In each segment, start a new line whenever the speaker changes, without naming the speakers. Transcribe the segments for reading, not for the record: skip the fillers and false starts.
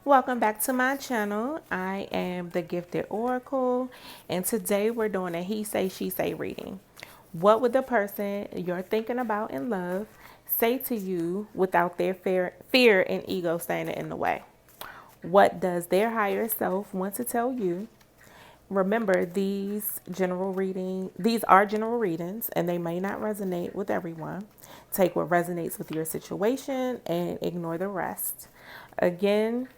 Welcome back to my channel. I am the Gifted Oracle, and today we're doing a He Say, She Say reading. What would the person you're thinking about in love say to you without their fear and ego standing in the way? What does their higher self want to tell you? Remember, these are general readings and they may not resonate with everyone. Take what resonates with your situation and ignore the rest. Again,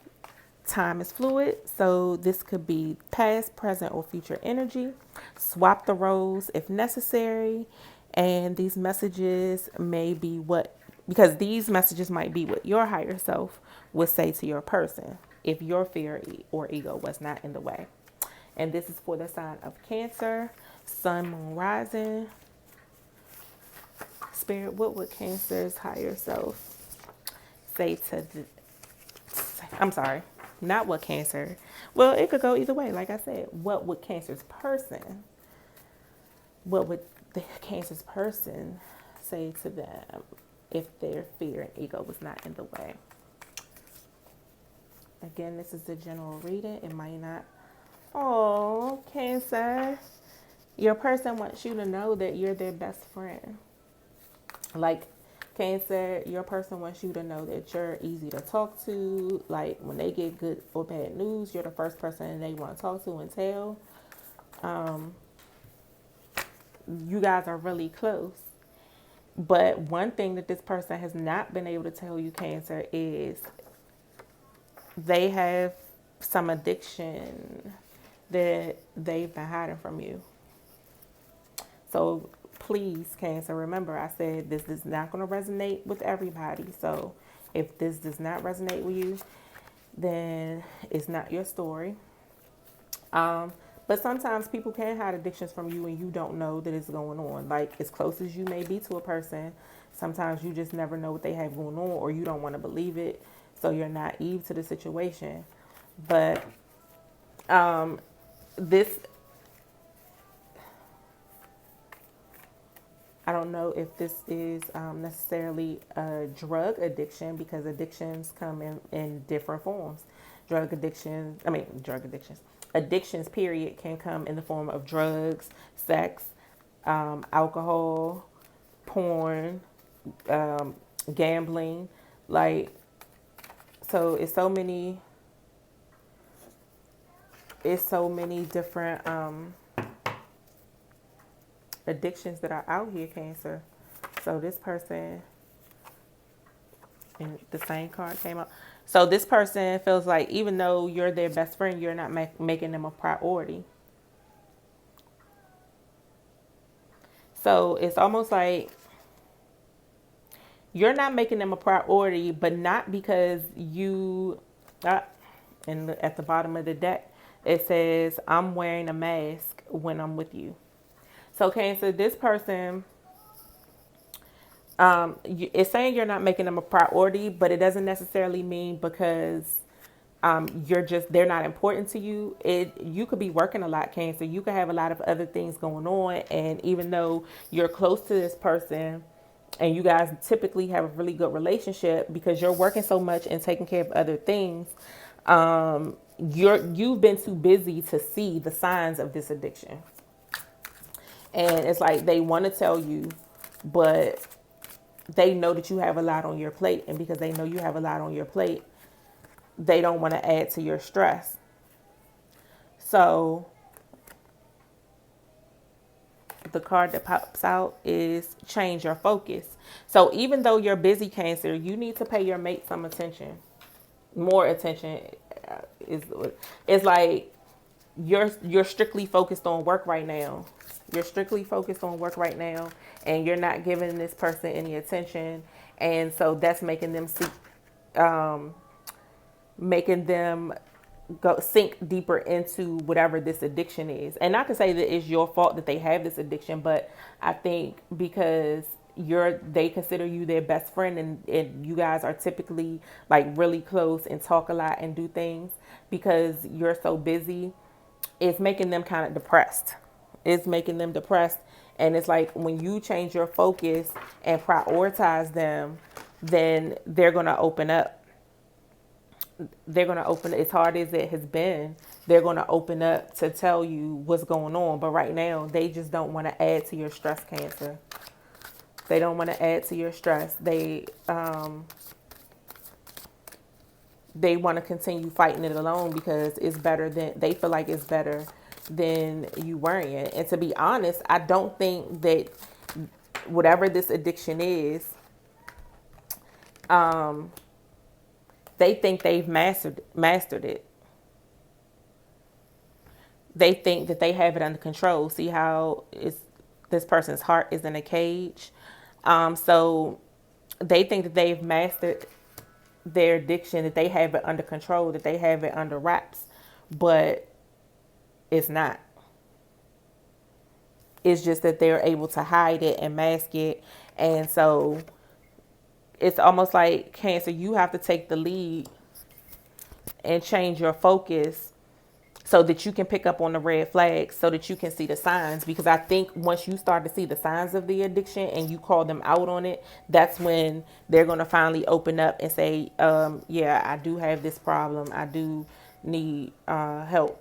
time is fluid, so this could be past, present, or future energy. Swap the roles if necessary, and these messages might be what your higher self would say to your person if your fear or ego was not in the way. And this is for the sign of Cancer, Sun, Moon, Rising. Spirit, what would Cancer's higher self say to the, I'm sorry, not what Cancer. Well, it could go either way. Like I said, what would the Cancer's person say to them if their fear and ego was not in the way? Again, this is the general reading. It might not. Oh, Cancer. Your person wants you to know that you're their best friend. Like, Cancer, your person wants you to know that you're easy to talk to. Like, when they get good or bad news, you're the first person they want to talk to and tell. You guys are really close. But one thing that this person has not been able to tell you, Cancer, is they have some addiction that they've been hiding from you. So please, Cancer, remember I said this is not going to resonate with everybody. So if this does not resonate with you, then it's not your story. But sometimes people can hide addictions from you and you don't know that it's going on. Like, as close as you may be to a person, sometimes you just never know what they have going on, or you don't want to believe it. So you're naive to the situation. But this, I don't know if this is necessarily a drug addiction, because addictions come in different forms. Drug addictions. Addictions, period, can come in the form of drugs, sex, alcohol, porn, gambling. Like, so it's so many different addictions that are out here, Cancer. So this person, and the same card came up. So this person feels like even though you're their best friend, you're not making them a priority. So it's almost like you're not making them a priority, but not because you, and at the bottom of the deck, it says, I'm wearing a mask when I'm with you. So Cancer, this person, it's saying you're not making them a priority, but it doesn't necessarily mean because they're not important to you. You could be working a lot, Cancer. You could have a lot of other things going on, and even though you're close to this person and you guys typically have a really good relationship, because you're working so much and taking care of other things, you've been too busy to see the signs of this addiction. And it's like they want to tell you, but they know that you have a lot on your plate. And because they know you have a lot on your plate, they don't want to add to your stress. So the card that pops out is change your focus. So even though you're busy, Cancer, you need to pay your mate some attention. More attention. It's like you're strictly focused on work right now. You're strictly focused on work right now, and you're not giving this person any attention. And so that's making them go sink deeper into whatever this addiction is. And not to say that it's your fault that they have this addiction, but I think because they consider you their best friend, and you guys are typically like really close and talk a lot and do things, because you're so busy, it's making them kind of depressed. It's making them depressed. And it's like when you change your focus and prioritize them, then they're going to open up. they're going to open, as hard as it has been, they're going to open up to tell you what's going on. But right now, they just don't want to add to your stress, Cancer. They don't want to add to your stress. They want to continue fighting it alone because it's better than, they feel like it's better than you worrying. And to be honest, I don't think that whatever this addiction is, they think they've mastered it. They think that they have it under control. See how this person's heart is in a cage. So they think that they've mastered their addiction, that they have it under control, that they have it under wraps, but it's not. It's just that they're able to hide it and mask it. And so it's almost like, Cancer, you have to take the lead and change your focus so that you can pick up on the red flags, so that you can see the signs. Because I think once you start to see the signs of the addiction and you call them out on it, that's when they're going to finally open up and say, yeah, I do have this problem. I do need help.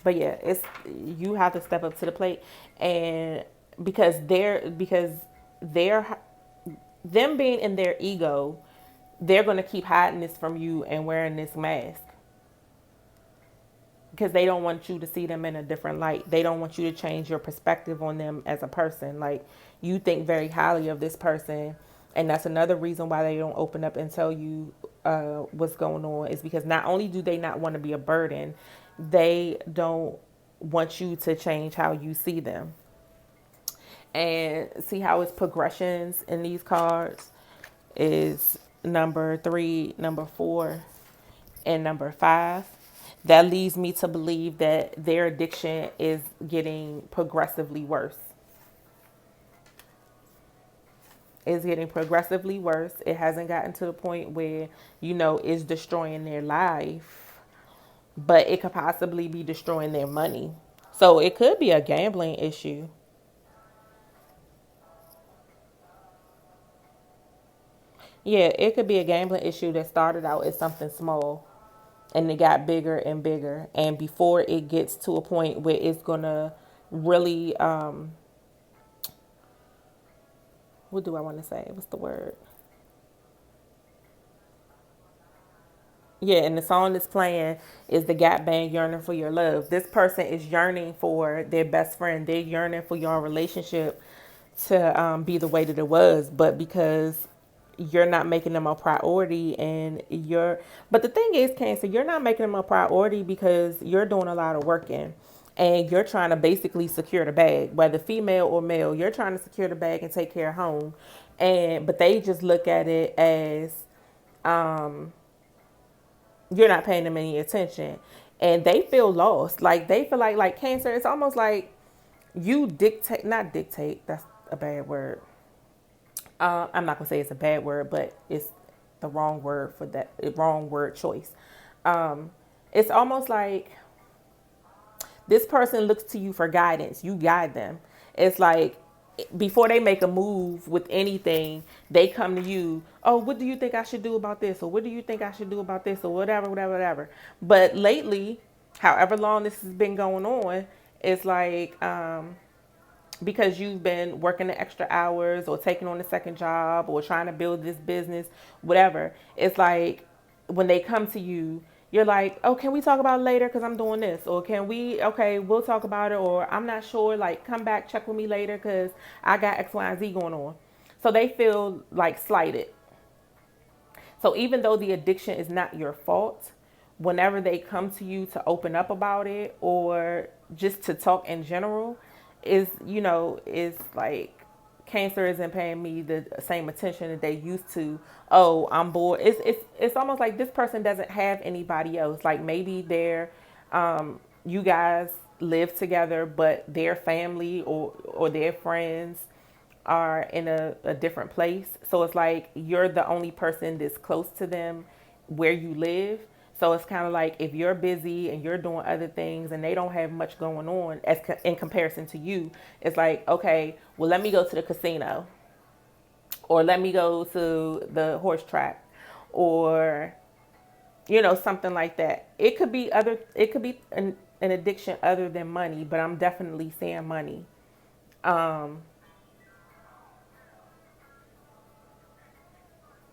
But yeah, it's, you have to step up to the plate. And they're them being in their ego, they're going to keep hiding this from you and wearing this mask because they don't want you to see them in a different light. They don't want you to change your perspective on them as a person. Like, you think very highly of this person, and that's another reason why they don't open up and tell you what's going on, is because not only do they not want to be a burden, they don't want you to change how you see them. And see how it's progressions in these cards is number 3, number 4, and number 5. That leads me to believe that their addiction is getting progressively worse. It's getting progressively worse. It hasn't gotten to the point where, it's destroying their life, but it could possibly be destroying their money. So it could be a gambling issue. Yeah, it could be a gambling issue that started out as something small and it got bigger and bigger. And before it gets to a point where it's going to really, what do I want to say? What's the word? Yeah, and the song that's playing is the Gap Band, Yearning for Your Love. This person is yearning for their best friend. They're yearning for your relationship to be the way that it was. But because you're not making them a priority but the thing is, Cancer, you're not making them a priority because you're doing a lot of working and you're trying to basically secure the bag, whether female or male. You're trying to secure the bag and take care of home. But they just look at it as you're not paying them any attention, and they feel lost. Like, they feel like Cancer, it's almost like you dictate, not dictate, that's a bad word. I'm not gonna say it's a bad word, but it's the wrong word for that, wrong word choice. It's almost like this person looks to you for guidance. You guide them. It's like, before they make a move with anything, they come to you. Oh, what do you think I should do about this? Or what do you think I should do about this? Or whatever. But lately, however long this has been going on, it's like, because you've been working the extra hours or taking on a second job or trying to build this business, whatever. It's like, when they come to you, you're like, oh, can we talk about it later? Because I'm doing this. Or okay, we'll talk about it. Or I'm not sure, like, come back, check with me later because I got X, Y, and Z going on. So they feel like slighted. So even though the addiction is not your fault, whenever they come to you to open up about it or just to talk in general, is like, Cancer isn't paying me the same attention that they used to. Oh, I'm bored. It's almost like this person doesn't have anybody else. Like, maybe you guys live together, but their family or their friends are in a different place. So it's like you're the only person that's close to them where you live. So it's kind of like, if you're busy and you're doing other things and they don't have much going on in comparison to you, it's like, okay, well, let me go to the casino, or let me go to the horse track, or, you know, something like that. It could be an addiction other than money, but I'm definitely saying money. Um,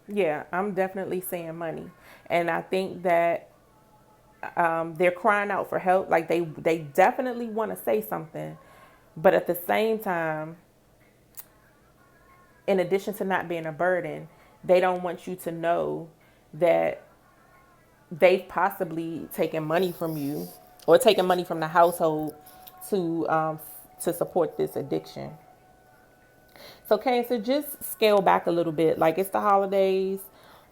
yeah, I'm definitely saying money. And I think that they're crying out for help. Like they definitely want to say something, but at the same time, in addition to not being a burden, they don't want you to know that they've possibly taken money from you or taken money from the household to support this addiction. So Cancer, just scale back a little bit. Like it's the holidays.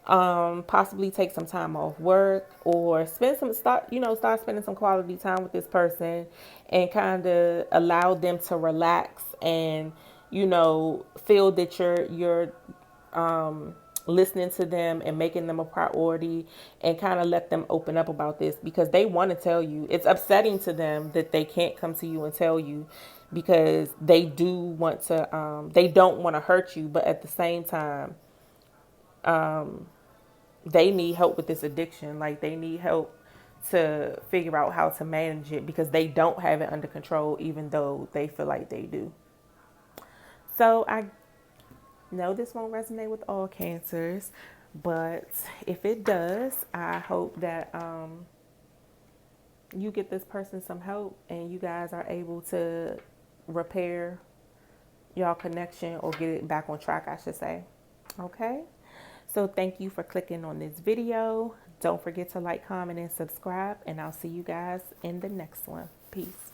Possibly take some time off work or start spending some quality time with this person and kind of allow them to relax and, feel that you're listening to them and making them a priority and kind of let them open up about this because they want to tell you. It's upsetting to them that they can't come to you and tell you because they don't want to hurt you, but at the same time, they need help with this addiction. Like they need help to figure out how to manage it because they don't have it under control, even though they feel like they do. So I know this won't resonate with all cancers, but if it does, I hope that you get this person some help and you guys are able to repair y'all connection or get it back on track, I should say. Okay? So thank you for clicking on this video. Don't forget to like, comment, and subscribe, and I'll see you guys in the next one. Peace.